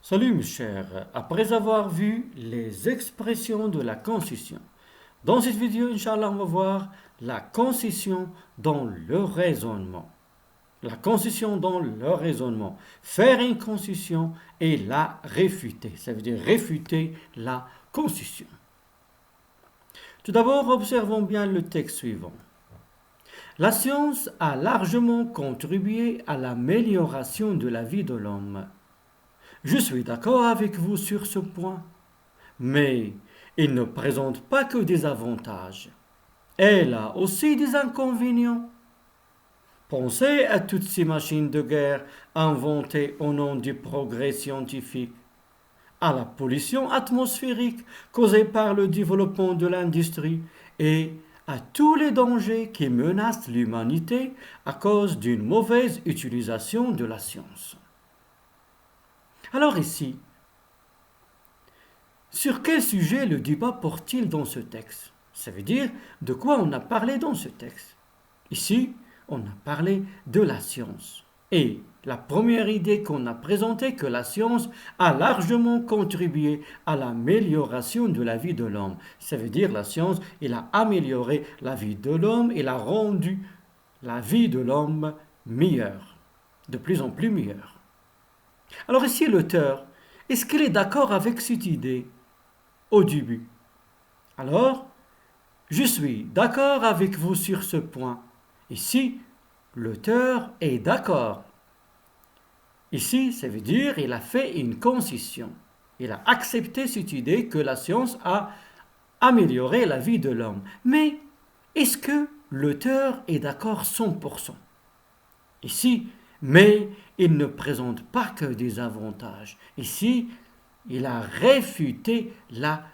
Salut mes chers, après avoir vu les expressions de la concision, dans cette vidéo, Inch'Allah, on va voir la concision dans le raisonnement. La concision dans le raisonnement. Faire une concision et la réfuter. Ça veut dire réfuter la concision. Tout d'abord, observons bien le texte suivant. La science a largement contribué à l'amélioration de la vie de l'homme. Je suis d'accord avec vous sur ce point, mais il ne présente pas que des avantages. Elle a aussi des inconvénients. Pensez à toutes ces machines de guerre inventées au nom du progrès scientifique, à la pollution atmosphérique causée par le développement de l'industrie et à tous les dangers qui menacent l'humanité à cause d'une mauvaise utilisation de la science. Alors ici, sur quel sujet le débat porte-t-il dans ce texte? Ça veut dire de quoi on a parlé dans ce texte. Ici, on a parlé de la science. Et la première idée qu'on a présentée, que la science a largement contribué à l'amélioration de la vie de l'homme. Ça veut dire la science, elle a amélioré la vie de l'homme, elle a rendu la vie de l'homme meilleure, de plus en plus meilleure. Alors ici, l'auteur, est-ce qu'il est d'accord avec cette idée au début? Alors, je suis d'accord avec vous sur ce point. Ici, l'auteur est d'accord. Ici, ça veut dire qu'il a fait une concession. Il a accepté cette idée que la science a amélioré la vie de l'homme. Mais est-ce que l'auteur est d'accord 100%? Ici, mais il ne présente pas que des avantages. Ici, il a réfuté la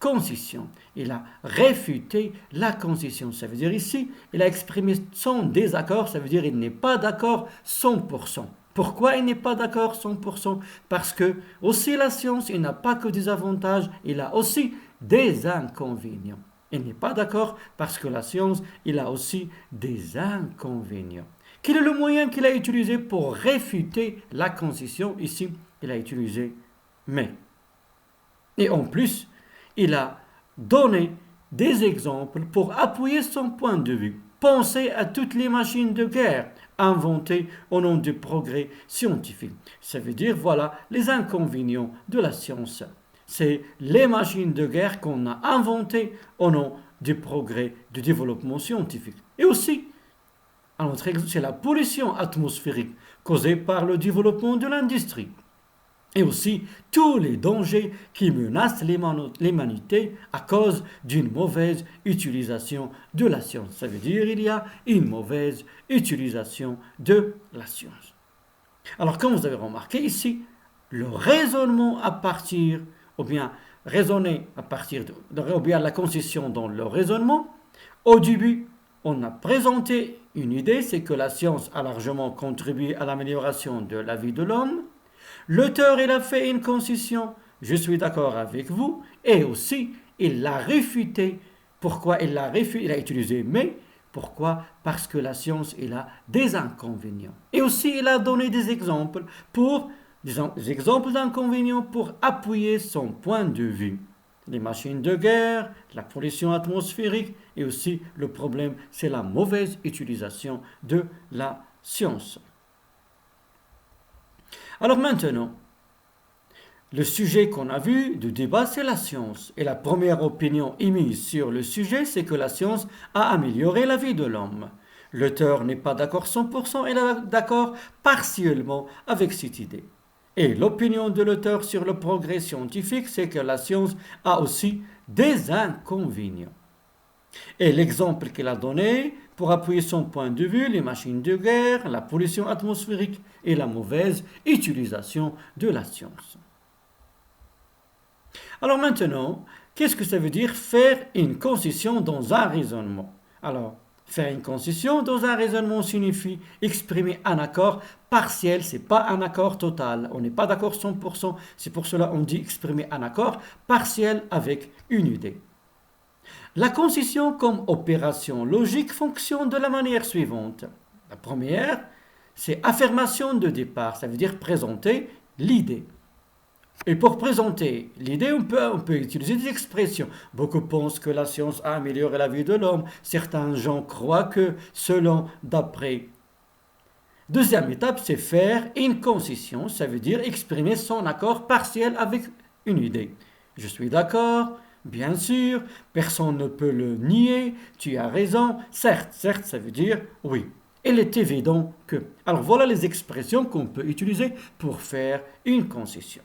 concession. Il a réfuté la concession. Ça veut dire ici, il a exprimé son désaccord, ça veut dire il n'est pas d'accord 100%. Pourquoi il n'est pas d'accord 100%? Parce que aussi la science, il n'a pas que des avantages, il a aussi des inconvénients. Il n'est pas d'accord parce que la science, il a aussi des inconvénients. Quel est le moyen qu'il a utilisé pour réfuter la concession? Ici, il a utilisé mais. Et en plus, il a donné des exemples pour appuyer son point de vue. Pensez à toutes les machines de guerre inventées au nom du progrès scientifique. Ça veut dire, voilà, les inconvénients de la science. C'est les machines de guerre qu'on a inventées au nom du progrès du développement scientifique. Et aussi, c'est la pollution atmosphérique causée par le développement de l'industrie. Et aussi tous les dangers qui menacent l'humanité à cause d'une mauvaise utilisation de la science. Ça veut dire qu'il y a une mauvaise utilisation de la science. Alors comme vous avez remarqué ici, le raisonnement à partir, ou bien raisonner à partir ou bien la concession dans le raisonnement, au début, on a présenté une idée, c'est que la science a largement contribué à l'amélioration de la vie de l'homme. L'auteur, il a fait une concession, je suis d'accord avec vous, et aussi, il l'a réfuté. Pourquoi il l'a réfuté? Il a utilisé mais. Pourquoi? Parce que la science, il a des inconvénients. Et aussi, il a donné des exemples des exemples d'inconvénients pour appuyer son point de vue. Les machines de guerre, la pollution atmosphérique et aussi le problème, c'est la mauvaise utilisation de la science. Alors maintenant, le sujet qu'on a vu du débat, c'est la science. Et la première opinion émise sur le sujet, c'est que la science a amélioré la vie de l'homme. L'auteur n'est pas d'accord 100%, il est d'accord partiellement avec cette idée. Et l'opinion de l'auteur sur le progrès scientifique, c'est que la science a aussi des inconvénients. Et l'exemple qu'il a donné pour appuyer son point de vue, les machines de guerre, la pollution atmosphérique et la mauvaise utilisation de la science. Alors maintenant, qu'est-ce que ça veut dire faire une concession dans un raisonnement? Alors, faire une concession dans un raisonnement signifie exprimer un accord partiel, ce n'est pas un accord total. On n'est pas d'accord 100%, c'est pour cela qu'on dit exprimer un accord partiel avec une idée. La concession comme opération logique fonctionne de la manière suivante. La première, c'est affirmation de départ, ça veut dire présenter l'idée. Et pour présenter l'idée, on peut utiliser des expressions. Beaucoup pensent que la science a amélioré la vie de l'homme. Certains gens croient que, selon, d'après. Deuxième étape, c'est faire une concession. Ça veut dire exprimer son accord partiel avec une idée. Je suis d'accord, bien sûr, personne ne peut le nier, tu as raison. Certes, certes, ça veut dire oui. Il est évident que. Alors voilà les expressions qu'on peut utiliser pour faire une concession.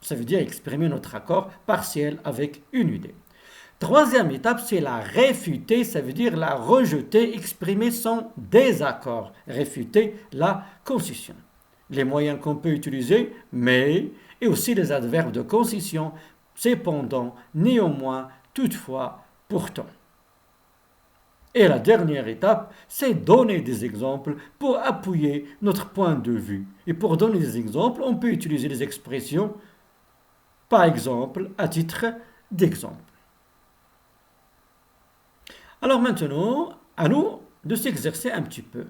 Ça veut dire exprimer notre accord partiel avec une idée. Troisième étape, c'est la réfuter, ça veut dire la rejeter, exprimer son désaccord, réfuter la concession. Les moyens qu'on peut utiliser, mais, et aussi les adverbes de concession, cependant, néanmoins, toutefois, pourtant. Et la dernière étape, c'est donner des exemples pour appuyer notre point de vue. Et pour donner des exemples, on peut utiliser des expressions, par exemple, à titre d'exemple. Alors maintenant, à nous de s'exercer un petit peu.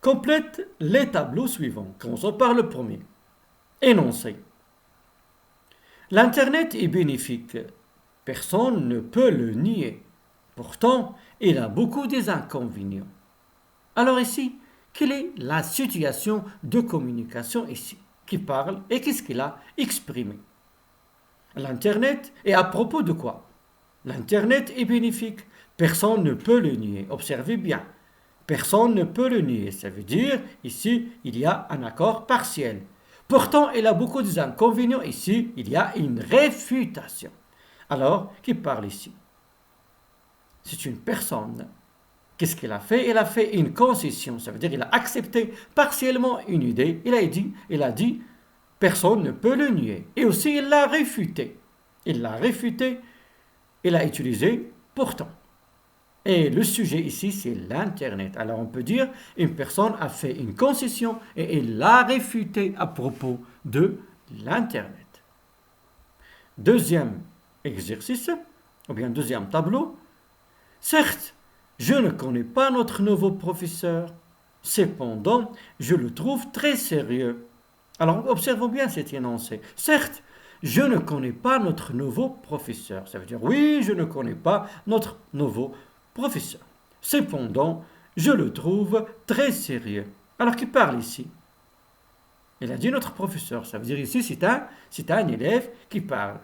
Complète les tableaux suivants. Commençons par le premier. Énoncé. L'Internet est bénéfique. Personne ne peut le nier. Pourtant, il a beaucoup d'inconvénients. Alors ici, quelle est la situation de communication ici? Qui parle et qu'est-ce qu'il a exprimé? L'Internet est à propos de quoi? L'Internet est bénéfique. Personne ne peut le nier. Observez bien. Personne ne peut le nier. Ça veut dire, ici, il y a un accord partiel. Pourtant, il a beaucoup d'inconvénients. Ici, il y a une réfutation. Alors, qui parle ici? C'est une personne. Qu'est-ce qu'il a fait? Il a fait une concession. Ça veut dire qu'il a accepté partiellement une idée. Il a dit, personne ne peut le nier. Et aussi, il l'a réfuté. Il l'a réfuté. Il a utilisé pourtant. Et le sujet ici, c'est l'Internet. Alors on peut dire, une personne a fait une concession et elle l'a réfuté à propos de l'Internet. Deuxième exercice, ou bien deuxième tableau. Certes, je ne connais pas notre nouveau professeur. Cependant, je le trouve très sérieux. Alors observons bien cet énoncé. Certes, je ne connais pas notre nouveau professeur. Ça veut dire, oui, je ne connais pas notre nouveau professeur. Cependant, je le trouve très sérieux. Alors, qui parle ici? Il a dit notre professeur. Ça veut dire ici, c'est un élève qui parle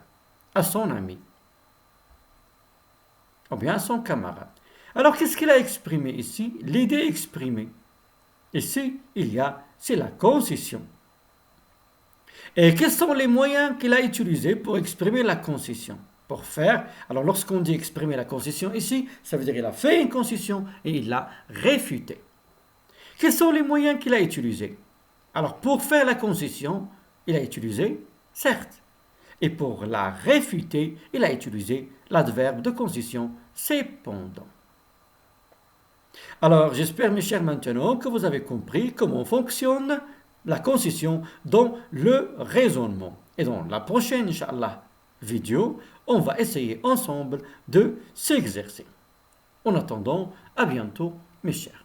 à son ami. Ou bien à son camarade. Alors, qu'est-ce qu'il a exprimé ici? L'idée exprimée. Ici, c'est la concession. Et quels sont les moyens qu'il a utilisés pour exprimer la concession? Pour faire, alors lorsqu'on dit exprimer la concession ici, ça veut dire qu'il a fait une concession et il l'a réfutée. Quels sont les moyens qu'il a utilisés? Alors pour faire la concession, il a utilisé certes. Et pour la réfuter, il a utilisé l'adverbe de concession cependant. Alors j'espère mes chers maintenant que vous avez compris comment fonctionne la concession dans le raisonnement. Et dans la prochaine, Inch'Allah, vidéo, on va essayer ensemble de s'exercer. En attendant, à bientôt, mes chers.